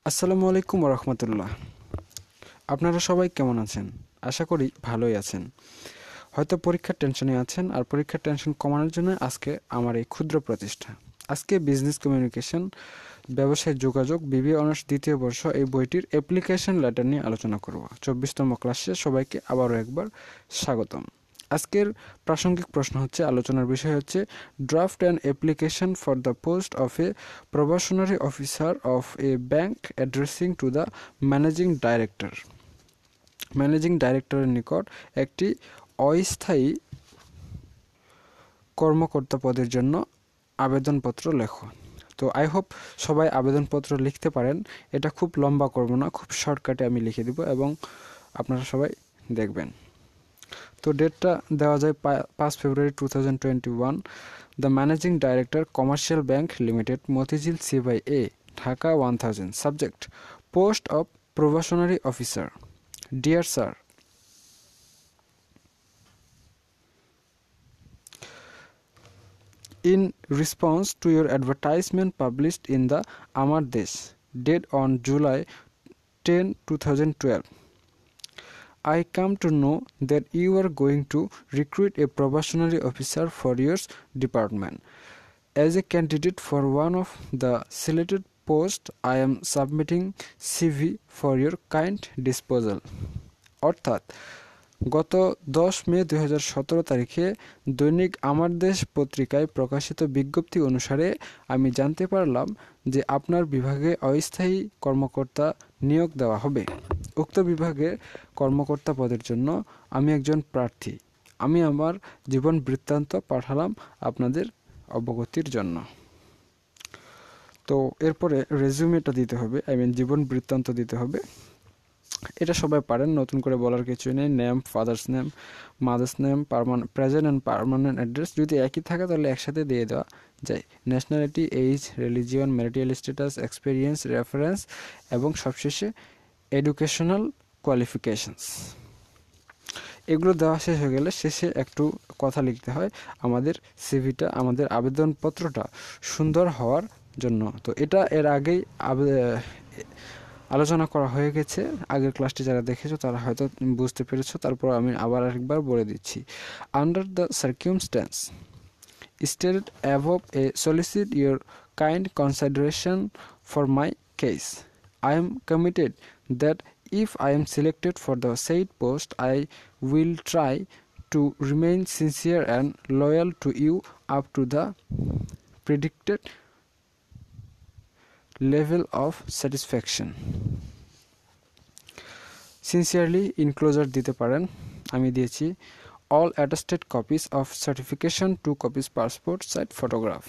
আসসালামু আলাইকুম ওয়া রাহমাতুল্লাহ। আপনারা সবাই কেমন আছেন? আশা করি ভালোই আছেন। হয়তো পরীক্ষার টেনশনে আছেন, আর পরীক্ষার টেনশন কমানোর জন্য আজকে আমার এই ক্ষুদ্র প্রচেষ্টা। আজকে বিজনেস কমিউনিকেশন, ব্যবসায় যোগাযোগ, বিবিএ অনার্স দ্বিতীয় বর্ষ এই বইটির অ্যাপ্লিকেশন লেটার নিয়ে আলোচনা করব। 24তম ক্লাসে সবাইকে আবারও একবার স্বাগতম। আজকের প্রাসঙ্গিক প্রশ্ন হচ্ছে, আলোচনার বিষয় হচ্ছে draft and application for the post of a probationary officer of a bank addressing to the managing director. Managing ডাইরেক্টরের নিকট একটি অস্থায়ী কর্মকর্তা পদের জন্য আবেদনপত্র লেখো। তো আই হোপ সবাই আবেদনপত্র লিখতে পারেন। এটা খুব লম্বা করব না, খুব শর্টকাটে আমি লিখে দিব এবং আপনারা সবাই দেখবেন। তো ডেটটা দেওয়া যায় 5 February 2021। The managing director, commercial bank limited, Motijheel সিবাই এ, Dhaka 1000। Subject, post of probationary officer. Dear sir, in response to your advertisement published in the Amar Desh, date on July 10, 2012, I come to know that you are going to recruit a probationary officer for your department. As a candidate for one of the selected posts, I am submitting CV for your kind disposal. অর্থাৎ গত 10 মে 2017 তারিখে দৈনিক আমার দেশ পত্রিকায় প্রকাশিত বিজ্ঞপ্তি অনুসারে আমি জানতে পারলাম যে আপনার বিভাগে অস্থায়ী কর্মকর্তা নিয়োগ দেওয়া হবে। উক্ত বিভাগে কর্মকর্তা পদের জন্য আমি একজন প্রার্থী। আমি আমার জীবন বৃত্তান্ত পাঠালাম আপনাদের অবগতির জন্য। তো এরপরে রেজিউমেটা দিতে হবে, জীবন বৃত্তান্ত দিতে হবে। এটা সবাই পারেন, নতুন করে বলার কিছু নেই। Name, father's name, mother's name, present and permanent address যদি একই থাকে তাহলে একসাথে দিয়ে দেওয়া যায়। Nationality, age, religion, marital status, experience, reference এবং সবশেষে এডুকেশনাল কোয়ালিফিকেশনস। এগুলো দেওয়া শেষ হয়ে গেলে শেষে একটু কথা লিখতে হয় আমাদের সিভিটা, আমাদের আবেদনপত্রটা সুন্দর হওয়ার জন্য। তো এটা এর আগেই আলোচনা করা হয়ে গেছে। আগের ক্লাসটি যারা দেখেছো তারা হয়তো বুঝতে পেরেছো, তারপর আমি আবার আরেকবার বলে দিচ্ছি। Under the circumstances stated above, a solicit your kind consideration for my case. I am committed that if I am selected for the said post, I will try to remain sincere and loyal to you up to the predicted level of satisfaction. Sincerely enclosure দিতে পারেন, আমি দিয়েছি। All attested copies of certification, 2 copies passport size photograph.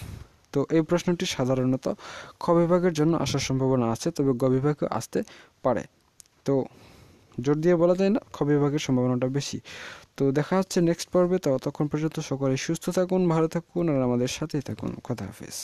তো এই প্রশ্নটি সাধারণত খ বিভাগের জন্য আসার সম্ভাবনা আছে, তবে গ বিভাগে আসতে পারে। তো জোর দিয়ে বলা যায় না, খ বিভাগের সম্ভাবনাটা বেশি। তো দেখা হচ্ছে নেক্সট পর্বে। ততক্ষণ পর্যন্ত সকলে সুস্থ থাকুন, ভালো থাকুন আর আমাদের সাথেই থাকুন। খোদা হাফেজ।